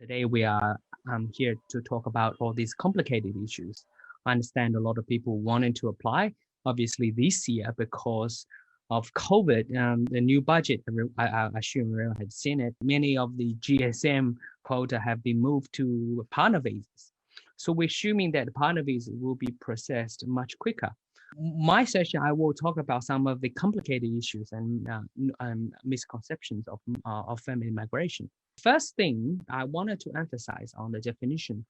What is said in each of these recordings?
Today we are here to talk about all these complicated issues. I understand a lot of people wanting to apply, obviously this year because of COVID, the new budget, I assume everyone had seen it. Many of the GSM quota have been moved to partner visas. So we're assuming that the partner visa will be processed much quicker. My session, I will talk about some of the complicated issues and misconceptions of family migration. First thing I wanted to emphasize on the definition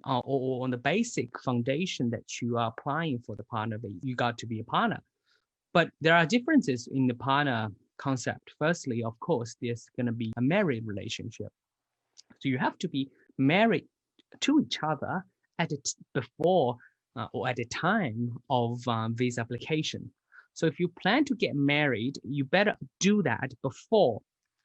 or on the basic foundation that you are applying for the partner visa. You got to be a partner. But there are differences in the partner concept. Firstly, of course, there's going to be a married relationship. So you have to be married to each other before or at the time of visa application. So if you plan to get married, you better do that before,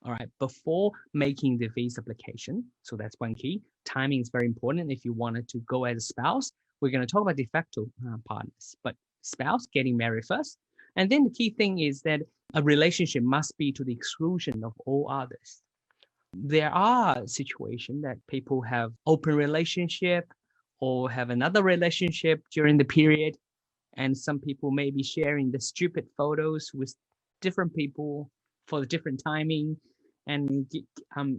all right, before making the visa application. So that's one key. Timing is very important. If you wanted to go as a spouse, we're going to talk about de facto partners, but spouse getting married first. And then the key thing is that a relationship must be to the exclusion of all others. There are situations that people have open relationship or have another relationship during the period. And some people may be sharing the stupid photos with different people for the different timing. And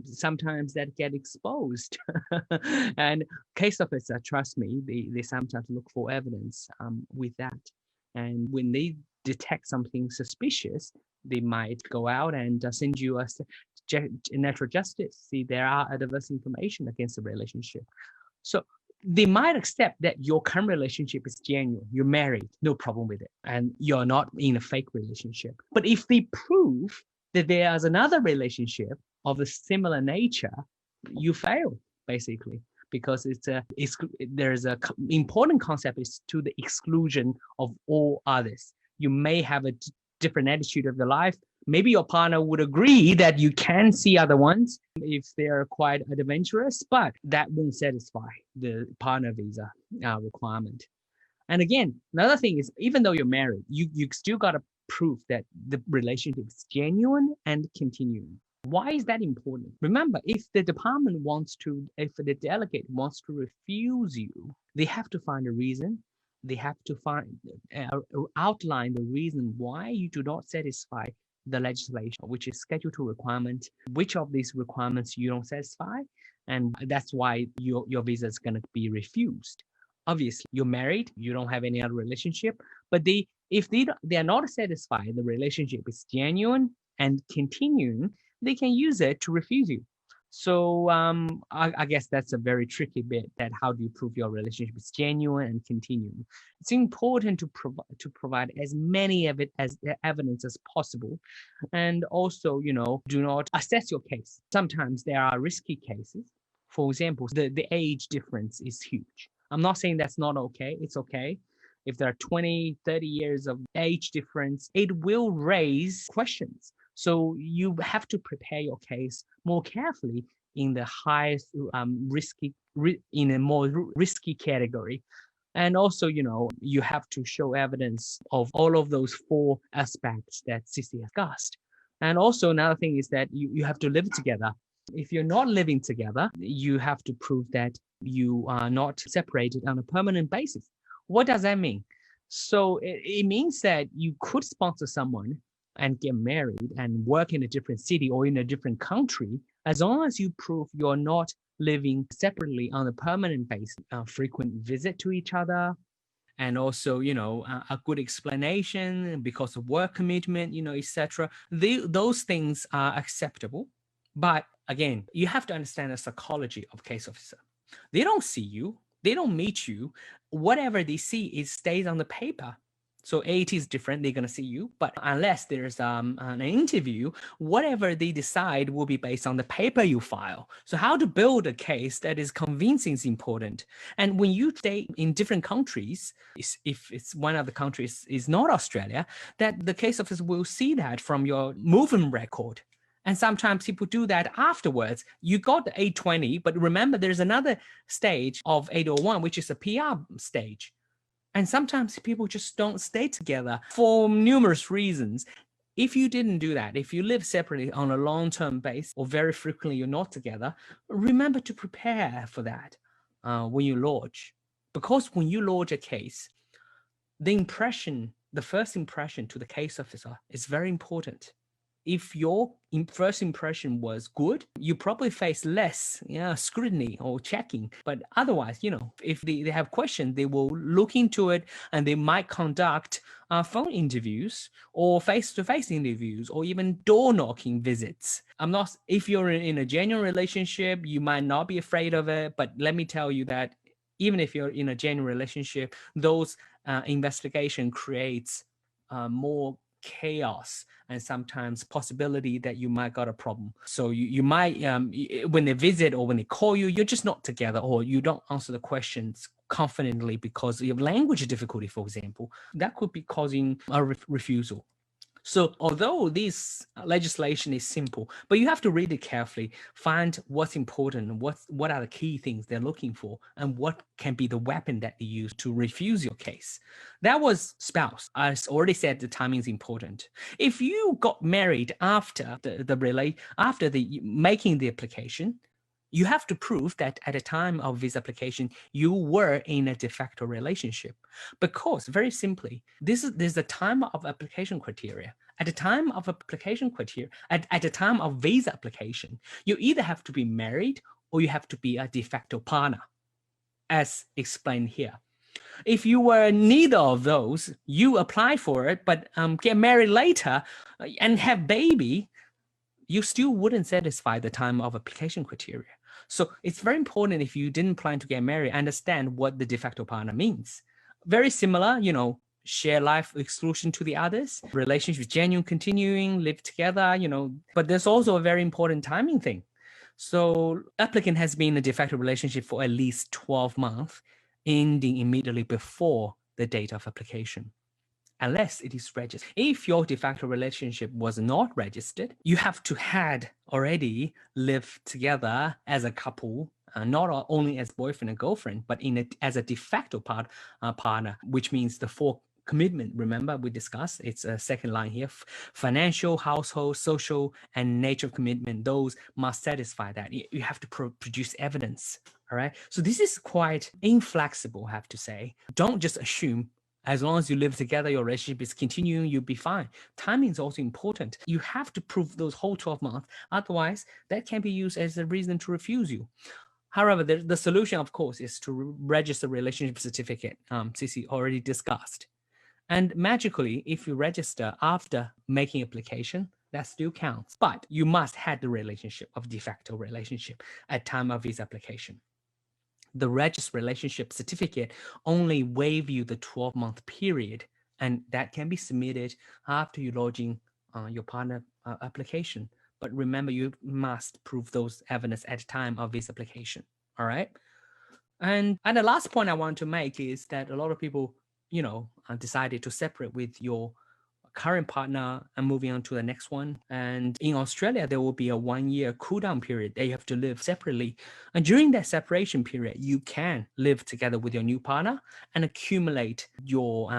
sometimes that get exposed. And case officers, trust me, they sometimes look for evidence with that. And when they detect something suspicious, they might go out and send you a natural justice. See, there are adverse information against the relationship. So they might accept that your current relationship is genuine. You're married, no problem with it. And you're not in a fake relationship. But if they prove that there's another relationship of a similar nature, you fail, basically, because there's a important concept is to the exclusion of all others. You may have a different attitude of your life. Maybe your partner would agree that you can see other ones if they're quite adventurous, but that won't satisfy the partner visa requirement. And again, another thing is, even though you're married, you still got to prove that the relationship is genuine and continuing. Why is that important? Remember, if the delegate wants to refuse you, they have to find a reason. They have to outline the reason why you do not satisfy the legislation, which is Schedule 2 requirement, which of these requirements you don't satisfy, and that's why your visa is going to be refused. Obviously, you're married, you don't have any other relationship, but if they are not satisfied, the relationship is genuine and continuing, they can use it to refuse you. So I guess that's a very tricky bit, that how do you prove your relationship is genuine and continuing? It's important to provide as many of it as evidence as possible. And also, do not assess your case. Sometimes there are risky cases. For example, the age difference is huge. I'm not saying that's not okay. It's okay. If there are 20, 30 years of age difference, it will raise questions. So you have to prepare your case more carefully in the highest in a more risky category. And also, you have to show evidence of all of those 4 aspects that Sissy discussed. And also another thing is that you have to live together. If you're not living together, you have to prove that you are not separated on a permanent basis. What does that mean? So it means that you could sponsor someone and get married and work in a different city or in a different country, as long as you prove you're not living separately on a permanent basis, frequent visit to each other, and also, a good explanation because of work commitment, etc. Those things are acceptable. But again, you have to understand the psychology of case officer. They don't see you. They don't meet you. Whatever they see, it stays on the paper. So AAT is different. They're going to see you. But unless there's an interview, whatever they decide will be based on the paper you file. So how to build a case that is convincing is important. And when you stay in different countries, if it's one of the countries is not Australia, that the case officer will see that from your movement record. And sometimes people do that afterwards. You got the 820, but remember there's another stage of 801, which is a PR stage. And sometimes people just don't stay together for numerous reasons. If you didn't do that, if you live separately on a long-term base or very frequently you're not together, remember to prepare for that when you lodge. Because when you lodge a case, the first impression to the case officer is very important. If your first impression was good, you probably face less scrutiny or checking. But otherwise, if they have questions, they will look into it and they might conduct phone interviews or face-to-face interviews or even door-knocking visits. If you're in a genuine relationship, you might not be afraid of it. But let me tell you that even if you're in a genuine relationship, those investigation creates more chaos and sometimes possibility that you might got a problem. So you might, when they visit or when they call you, you're just not together, or you don't answer the questions confidently because you have language difficulty, for example, that could be causing a refusal. So although this legislation is simple, but you have to read it carefully, find what's important, what are the key things they're looking for, and what can be the weapon that they use to refuse your case. That was spouse. I already said the timing is important. If you got married after making the application, you have to prove that at the time of this application, you were in a de facto relationship. Because very simply, there's a time of application criteria. At the time of application criteria, at the time of visa application, you either have to be married or you have to be a de facto partner, as explained here. If you were neither of those, you apply for it, but get married later and have baby, you still wouldn't satisfy the time of application criteria. So it's very important, if you didn't plan to get married, understand what the de facto partner means. Very similar, share life exclusion to the others, relationship genuine continuing, live together, but there's also a very important timing thing. So applicant has been in a de facto relationship for at least 12 months, ending immediately before the date of application, unless it is registered. If your de facto relationship was not registered, you have to had already lived together as a couple, not only as boyfriend and girlfriend, but as a de facto partner, which means the four commitment. Remember, we discussed, it's a second line here: financial, household, social, and nature of commitment. Those must satisfy that. You have to produce evidence. All right. So this is quite inflexible, I have to say. Don't just assume as long as you live together, your relationship is continuing, you'll be fine. Timing is also important. You have to prove those whole 12 months. Otherwise, that can be used as a reason to refuse you. However, the solution, of course, is to register relationship certificate, Cici already discussed. And magically, if you register after making application, that still counts. But you must have the relationship of de facto relationship at time of visa application. The registered relationship certificate only waive you the 12-month period, and that can be submitted after you lodging your partner application. But remember, you must prove those evidence at the time of this application. All right. And the last point I want to make is that a lot of people, decided to separate with your current partner and moving on to the next one. And in Australia, there will be a 1-year cool down period that you have to live separately. And during that separation period, you can live together with your new partner and accumulate your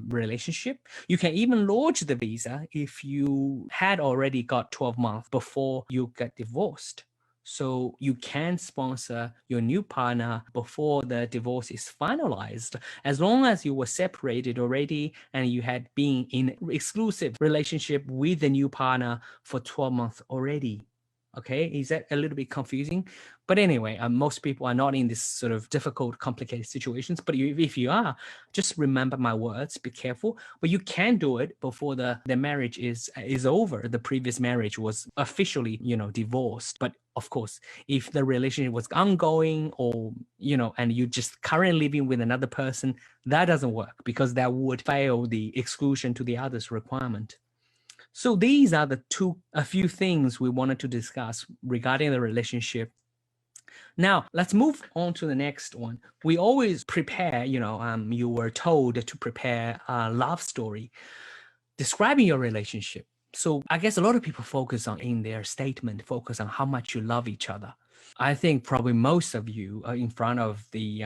relationship. You can even lodge the visa if you had already got 12 months before you get divorced. So you can sponsor your new partner before the divorce is finalized, as long as you were separated already and you had been in exclusive relationship with the new partner for 12 months already. Okay, is that a little bit confusing? But anyway, most people are not in this sort of difficult, complicated situations. But if you are, just remember my words, be careful. But you can do it before the marriage is over. The previous marriage was officially, divorced. But of course, if the relationship was ongoing or, and you just currently living with another person, that doesn't work because that would fail the exclusion to the others requirement. So these are a few things we wanted to discuss regarding the relationship. Now, let's move on to the next one. We always prepare, you were told to prepare a love story describing your relationship. So I guess a lot of people in their statement, focus on how much you love each other. I think probably most of you in front of the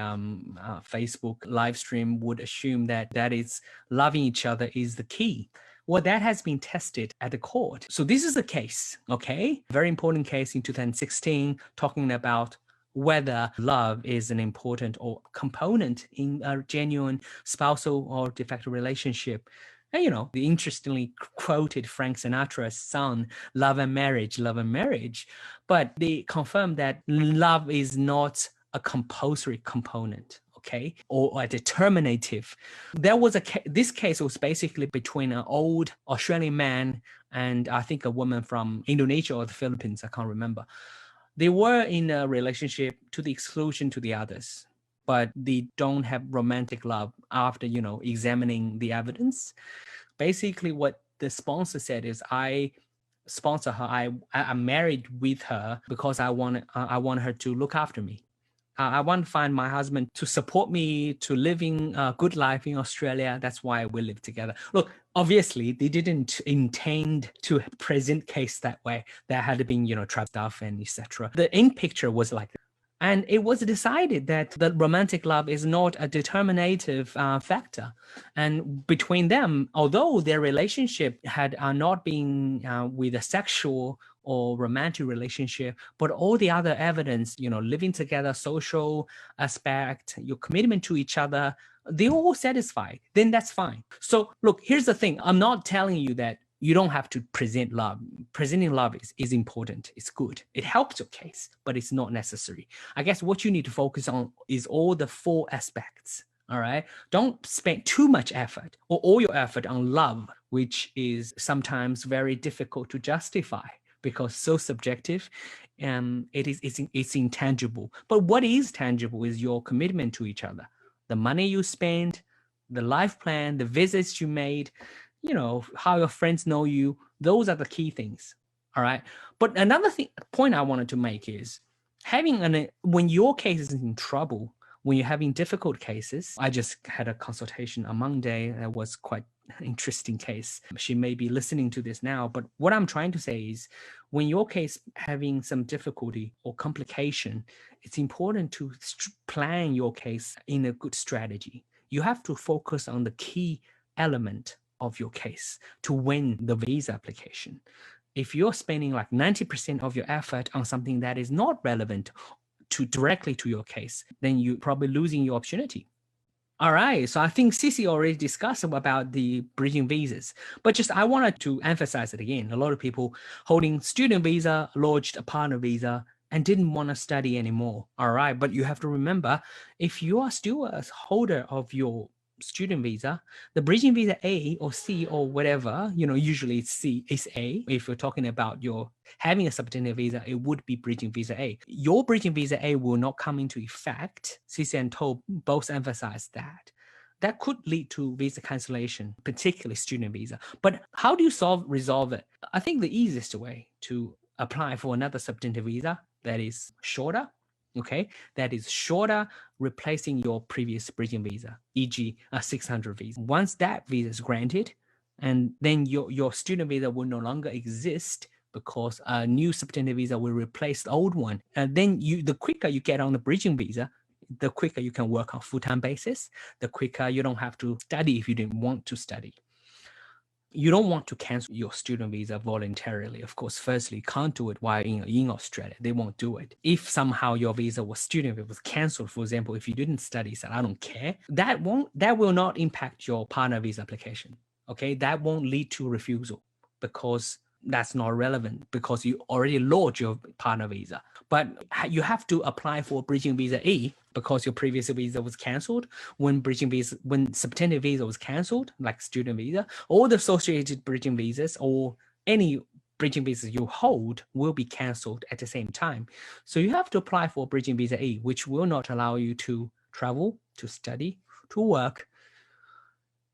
Facebook live stream would assume that is loving each other is the key. Well, that has been tested at the court. So this is a case, okay? Very important case in 2016, talking about whether love is an important or component in a genuine spousal or de facto relationship. And, they interestingly quoted Frank Sinatra's song, Love and Marriage, Love and Marriage. But they confirmed that love is not a compulsory component, okay, or a determinative. There was this case was basically between an old Australian man and I think a woman from Indonesia or the Philippines, I can't remember. They were in a relationship to the exclusion to the others, but they don't have romantic love after, examining the evidence. Basically, what the sponsor said is, I sponsor her. I'm married with her because I want her to look after me. I want to find my husband to support me to living a good life in Australia. That's why we live together. Look, obviously, they didn't intend to present case that way. There had been, trap stuff and etc. The in picture was like that. And it was decided that the romantic love is not a determinative factor. And between them, although their relationship had not been with a sexual or romantic relationship, but all the other evidence, living together, social aspect, your commitment to each other, they're all satisfied, then that's fine. So look, here's the thing. I'm not telling you that you don't have to present love. Presenting love is important. It's good. It helps your case, but it's not necessary. I guess what you need to focus on is all the 4 aspects. All right. Don't spend too much effort or all your effort on love, which is sometimes very difficult to justify because so subjective, it's intangible. But what is tangible is your commitment to each other, the money you spend, the life plan, the visits you made, how your friends know you. Those are the key things. All right. But another point I wanted to make is when your case is in trouble, when you're having difficult cases. I just had a consultation on Monday that was quite an interesting case. She may be listening to this now, but what I'm trying to say is when your case having some difficulty or complication, it's important to plan your case in a good strategy. You have to focus on the key element of your case to win the visa application. If you're spending like 90% of your effort on something that is not relevant directly to your case, then you're probably losing your opportunity. All right, so I think Cici already discussed about the bridging visas, but just I wanted to emphasize it again. A lot of people holding student visa, lodged a partner visa, and didn't want to study anymore. All right, but you have to remember, if you are still a holder of your student visa, the bridging visa A or C or whatever, usually it's C, it's A. If you're talking about your having a substantive visa, it would be bridging visa A. Your bridging visa A will not come into effect. Cici and To both emphasize that. That could lead to visa cancellation, particularly student visa. But how do you resolve it? I think the easiest way to apply for another substantive visa that is shorter, okay, that is shorter, replacing your previous bridging visa, e.g. a 600 visa. Once that visa is granted, and then your student visa will no longer exist because a new substantive visa will replace the old one. And then the quicker you get on the bridging visa, the quicker you can work on full-time basis, the quicker you don't have to study if you didn't want to study. You don't want to cancel your student visa voluntarily. Of course, firstly, you can't do it while in Australia. They won't do it. If somehow your visa was canceled, for example, if you didn't study, so I don't care, that will not impact your partner visa application. Okay, that won't lead to refusal because that's not relevant because you already lodged your partner visa. But you have to apply for bridging visa E because your previous visa was cancelled. When substantive visa was cancelled, like student visa, all the associated bridging visas or any bridging visas you hold will be cancelled at the same time. So you have to apply for bridging visa E, which will not allow you to travel, to study, to work.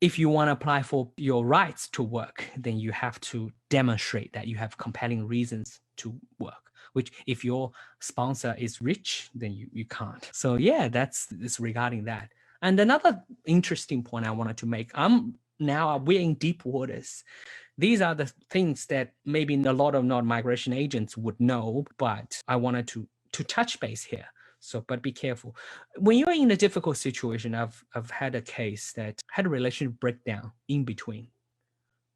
If you want to apply for your rights to work, then you have to demonstrate that you have compelling reasons to work, which if your sponsor is rich, then you can't. So yeah, that's regarding that. And another interesting point I wanted to make, we're in deep waters. These are the things that maybe a lot of non-migration agents would know, but I wanted to touch base here. So, but be careful. When you're in a difficult situation, I've had a case that had a relationship breakdown in between.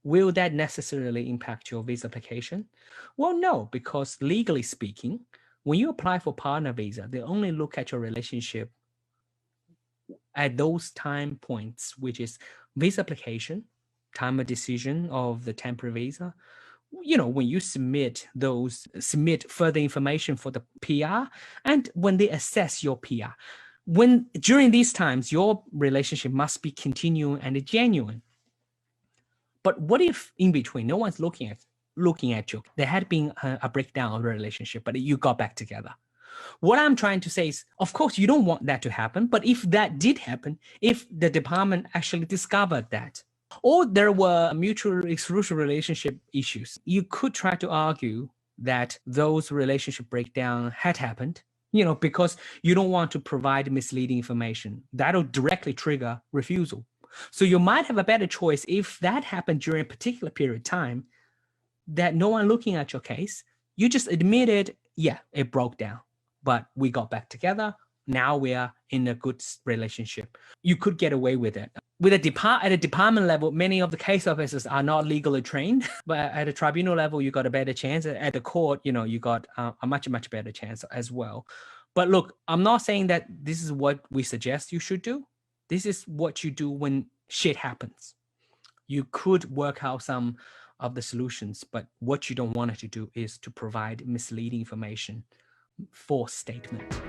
Will that necessarily impact your visa application? Well, no, because legally speaking, when you apply for partner visa, they only look at your relationship at those time points, which is visa application, time of decision of the temporary visa. You know, when you submit further information for the PR, and when they assess your PR. When during these times, your relationship must be continuing and genuine. But what if in between, no one's looking at you? There had been a breakdown of the relationship, but you got back together. What I'm trying to say is, of course, you don't want that to happen. But if that did happen, if the department actually discovered that, or there were mutual exclusive relationship issues, you could try to argue that those relationship breakdown had happened, you know, because you don't want to provide misleading information. That'll directly trigger refusal. So you might have a better choice if that happened during a particular period of time that no one looking at your case, you just admitted, yeah, it broke down, but we got back together. Now we are in a good relationship. You could get away with it. At a department level, many of the case officers are not legally trained, but at a tribunal level, you got a better chance. At the court, you know, you got a much better chance as well. But look, I'm not saying that this is what we suggest you should do. This is what you do when shit happens. You could work out some of the solutions, but what you don't want it to do is to provide misleading information, false statement.